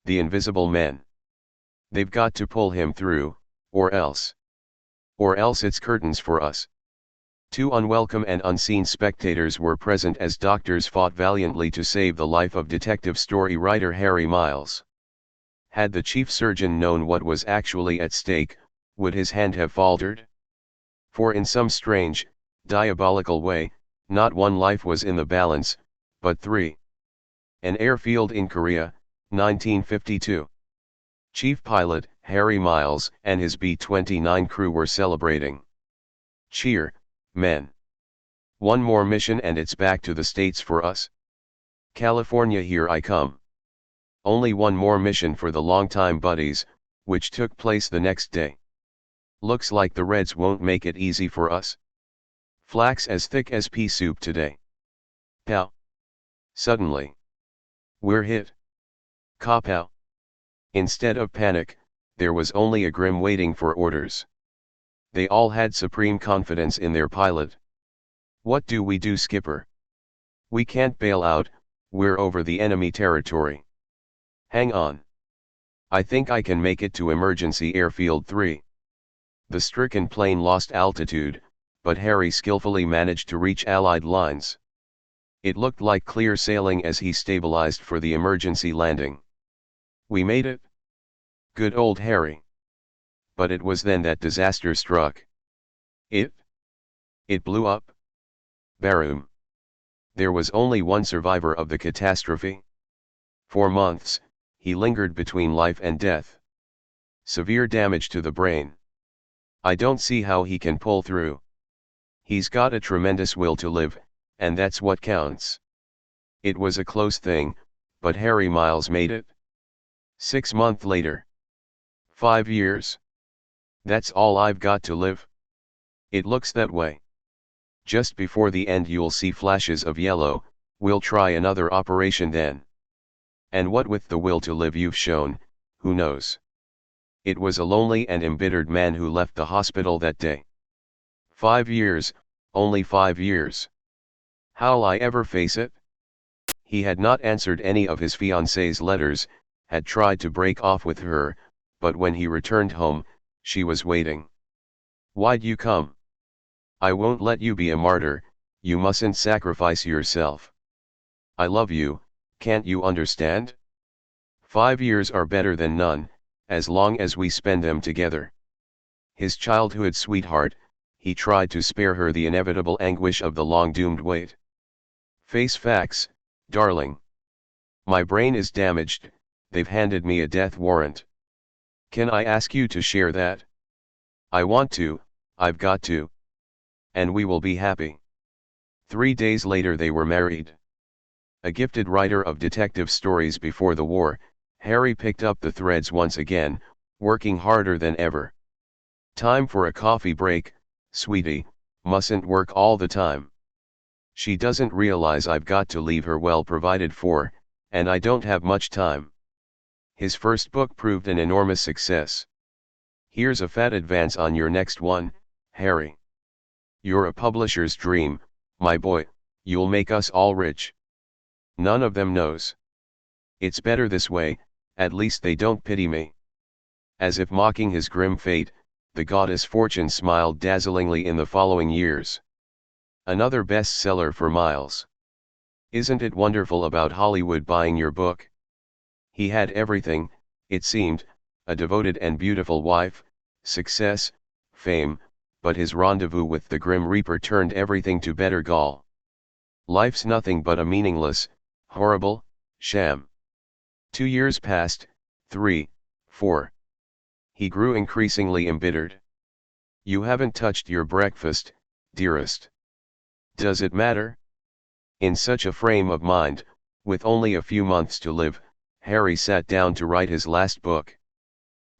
the invisible men. They've got to pull him through, or else. Or else it's curtains for us. Two unwelcome and unseen spectators were present as doctors fought valiantly to save the life of detective story writer Harry Miles. Had the chief surgeon known what was actually at stake, would his hand have faltered? For in some strange, diabolical way, not one life was in the balance, but three. An airfield in Korea, 1952. Chief pilot, Harry Miles, and his B-29 crew were celebrating. Cheer, men. One more mission and it's back to the States for us. California, here I come. Only one more mission for the longtime buddies, which took place the next day. Looks like the Reds won't make it easy for us. Flax as thick as pea soup today. Pow. Suddenly. We're hit. Kapow. Instead of panic, there was only a grim waiting for orders. They all had supreme confidence in their pilot. What do we do, skipper? We can't bail out, we're over the enemy territory. Hang on. I think I can make it to emergency airfield 3. The stricken plane lost altitude, but Harry skillfully managed to reach Allied lines. It looked like clear sailing as he stabilized for the emergency landing. We made it. Good old Harry. But it was then that disaster struck. It blew up. Baroom. There was only one survivor of the catastrophe. For months, he lingered between life and death. Severe damage to the brain. I don't see how he can pull through. He's got a tremendous will to live, and that's what counts. It was a close thing, but Harry Miles made it. 6 months later. 5 years. That's all I've got to live. It looks that way. Just before the end you'll see flashes of yellow, we'll try another operation then. And what with the will to live you've shown, who knows? It was a lonely and embittered man who left the hospital that day. 5 years, only 5 years. How'll I ever face it? He had not answered any of his fiancée's letters, had tried to break off with her, but when he returned home, she was waiting. Why'd you come? I won't let you be a martyr, you mustn't sacrifice yourself. I love you, can't you understand? 5 years are better than none, as long as we spend them together. His childhood sweetheart, he tried to spare her the inevitable anguish of the long-doomed wait. Face facts, darling. My brain is damaged, they've handed me a death warrant. Can I ask you to share that? I want to, I've got to. And we will be happy. 3 days later they were married. A gifted writer of detective stories before the war, Harry picked up the threads once again, working harder than ever. Time for a coffee break, sweetie, mustn't work all the time. She doesn't realize I've got to leave her well provided for, and I don't have much time. His first book proved an enormous success. Here's a fat advance on your next one, Harry. You're a publisher's dream, my boy, you'll make us all rich. None of them knows. It's better this way, at least they don't pity me. As if mocking his grim fate, the goddess Fortune smiled dazzlingly in the following years. Another bestseller for Miles. Isn't it wonderful about Hollywood buying your book? He had everything, it seemed, a devoted and beautiful wife, success, fame, but his rendezvous with the Grim Reaper turned everything to bitter gall. Life's nothing but a meaningless, horrible, sham. 2 years passed, 3, 4. He grew increasingly embittered. You haven't touched your breakfast, dearest. Does it matter? In such a frame of mind, with only a few months to live, Harry sat down to write his last book.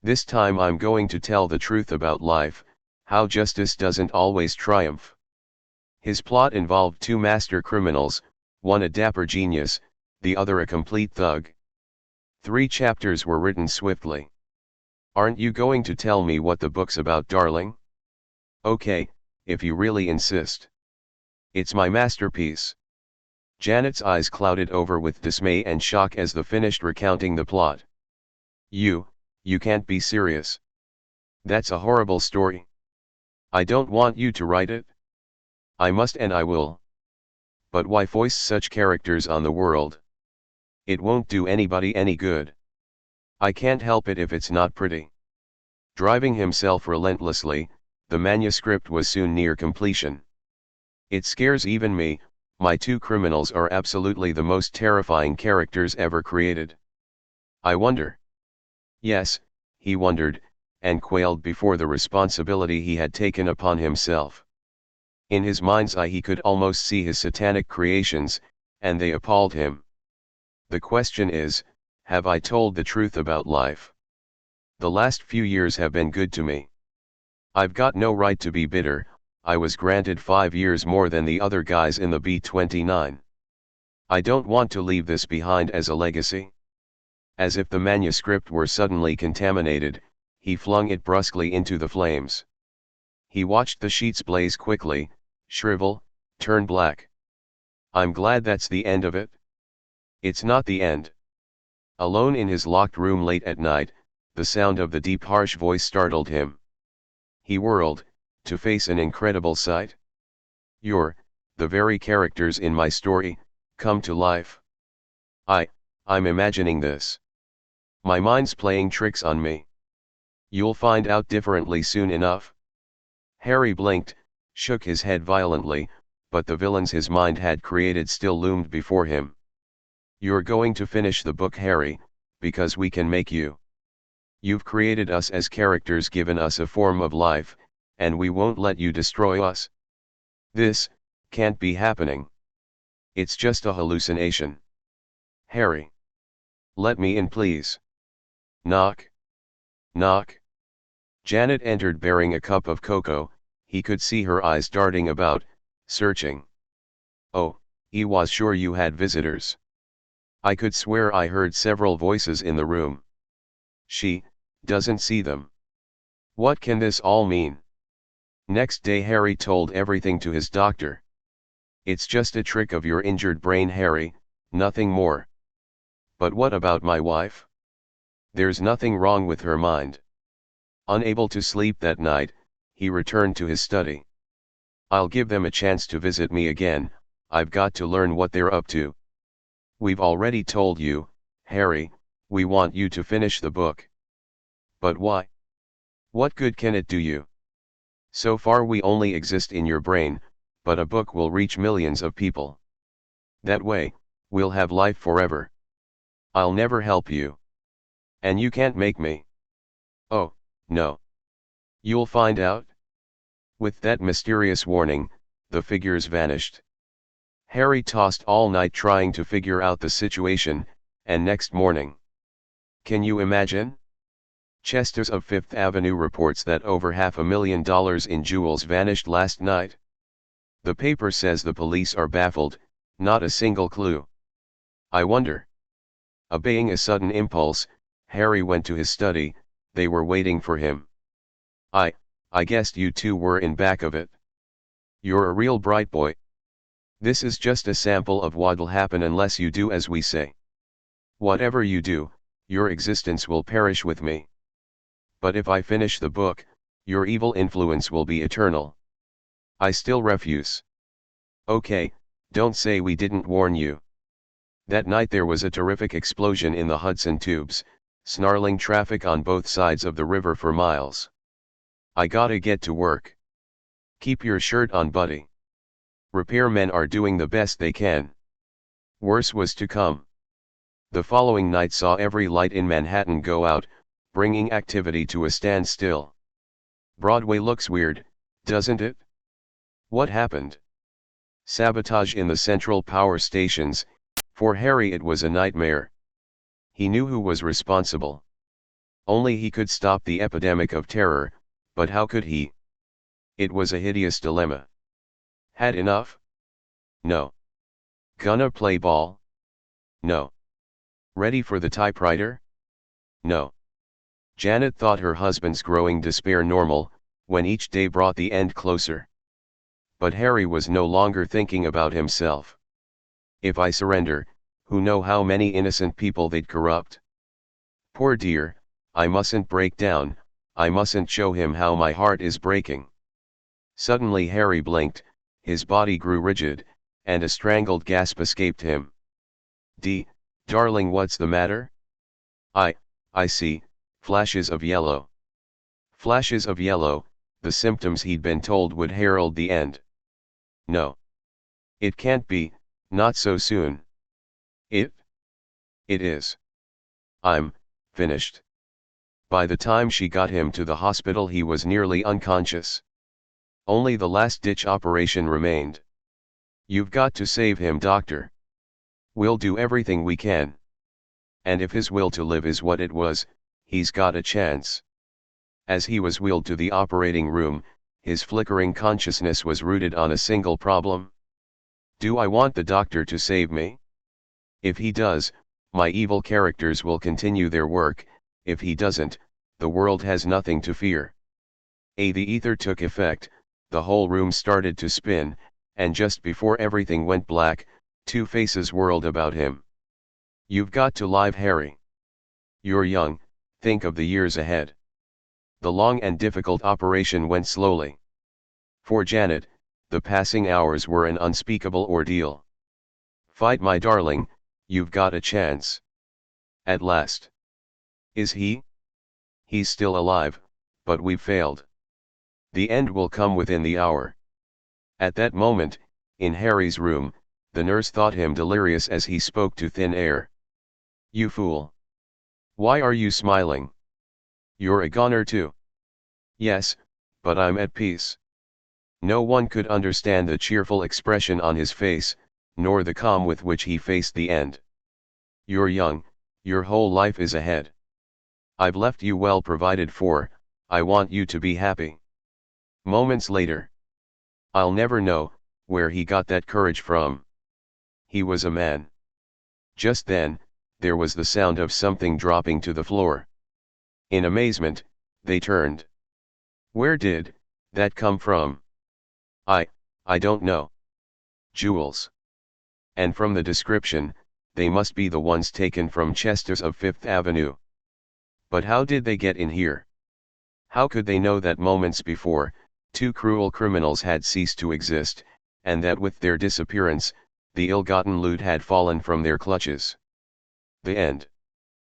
This time I'm going to tell the truth about life, how justice doesn't always triumph. His plot involved 2 master criminals, one a dapper genius, the other a complete thug. 3 chapters were written swiftly. Aren't you going to tell me what the book's about, darling? Okay, if you really insist. It's my masterpiece. Janet's eyes clouded over with dismay and shock as the finished recounting the plot. You, you can't be serious. That's a horrible story. I don't want you to write it. I must and I will. But why foist such characters on the world? It won't do anybody any good. I can't help it if it's not pretty. Driving himself relentlessly, the manuscript was soon near completion. It scares even me. My two criminals are absolutely the most terrifying characters ever created. I wonder. Yes, he wondered, and quailed before the responsibility he had taken upon himself. In his mind's eye he could almost see his satanic creations, and they appalled him. The question is, have I told the truth about life? The last few years have been good to me. I've got no right to be bitter. I was granted 5 years more than the other guys in the B-29. I don't want to leave this behind as a legacy. As if the manuscript were suddenly contaminated, he flung it brusquely into the flames. He watched the sheets blaze quickly, shrivel, turn black. I'm glad that's the end of it. It's not the end. Alone in his locked room late at night, the sound of the deep harsh voice startled him. He whirled, to face an incredible sight. You're, the very characters in my story, come to life. I'm imagining this. My mind's playing tricks on me. You'll find out differently soon enough. Harry blinked, shook his head violently, but the villains his mind had created still loomed before him. You're going to finish the book, Harry, because we can make you. You've created us as characters, given us a form of life, and we won't let you destroy us. This can't be happening. It's just a hallucination. Harry. Let me in, please. Knock. Knock. Janet entered bearing a cup of cocoa. He could see her eyes darting about, searching. Oh, he was sure you had visitors. I could swear I heard several voices in the room. She doesn't see them. What can this all mean? Next day Harry told everything to his doctor. It's just a trick of your injured brain, Harry, nothing more. But what about my wife? There's nothing wrong with her mind. Unable to sleep that night, he returned to his study. I'll give them a chance to visit me again. I've got to learn what they're up to. We've already told you, Harry, we want you to finish the book. But why? What good can it do you? So far we only exist in your brain, but a book will reach millions of people. That way, we'll have life forever. I'll never help you. And you can't make me. Oh, no. You'll find out. With that mysterious warning, the figures vanished. Harry tossed all night trying to figure out the situation, and next morning. Can you imagine? Chesters of Fifth Avenue reports that over $500,000 in jewels vanished last night. The paper says the police are baffled, not a single clue. I wonder. Obeying a sudden impulse, Harry went to his study. They were waiting for him. I guessed you two were in back of it. You're a real bright boy. This is just a sample of what'll happen unless you do as we say. Whatever you do, your existence will perish with me. But if I finish the book, your evil influence will be eternal. I still refuse. Okay, don't say we didn't warn you. That night there was a terrific explosion in the Hudson tubes, snarling traffic on both sides of the river for miles. I gotta get to work. Keep your shirt on, buddy. Repairmen are doing the best they can. Worse was to come. The following night saw every light in Manhattan go out, bringing activity to a standstill. Broadway looks weird, doesn't it? What happened? Sabotage in the central power stations. For Harry it was a nightmare. He knew who was responsible. Only he could stop the epidemic of terror, but how could he? It was a hideous dilemma. Had enough? No. Gonna play ball? No. Ready for the typewriter? No. Janet thought her husband's growing despair normal, when each day brought the end closer. But Harry was no longer thinking about himself. If I surrender, who know how many innocent people they'd corrupt? Poor dear, I mustn't break down, I mustn't show him how my heart is breaking. Suddenly Harry blinked, his body grew rigid, and a strangled gasp escaped him. Darling, what's the matter? I see, flashes of yellow. Flashes of yellow, the symptoms he'd been told would herald the end. No. It can't be, not so soon. It is. I'm finished. By the time she got him to the hospital he was nearly unconscious. Only the last-ditch operation remained. You've got to save him, doctor. We'll do everything we can. And if his will to live is what it was, he's got a chance. As he was wheeled to the operating room, his flickering consciousness was rooted on a single problem. Do I want the doctor to save me? If he does, my evil characters will continue their work. If he doesn't, the world has nothing to fear. The ether took effect, the whole room started to spin, and just before everything went black, two faces whirled about him. You've got to live, Harry. You're young, think of the years ahead. The long and difficult operation went slowly. For Janet, the passing hours were an unspeakable ordeal. Fight, my darling, you've got a chance. At last. Is he? He's still alive, but we've failed. The end will come within the hour. At that moment, in Harry's room, the nurse thought him delirious as he spoke to thin air. You fool. Why are you smiling? You're a goner too. Yes, but I'm at peace. No one could understand the cheerful expression on his face, nor the calm with which he faced the end. You're young, your whole life is ahead. I've left you well provided for, I want you to be happy. Moments later. I'll never know where he got that courage from. He was a man. Just then, there was the sound of something dropping to the floor. In amazement, they turned. Where did that come from? I don't know. Jewels. And from the description, they must be the ones taken from Chester's of Fifth Avenue. But how did they get in here? How could they know that moments before, two cruel criminals had ceased to exist, and that with their disappearance, the ill-gotten loot had fallen from their clutches? The end.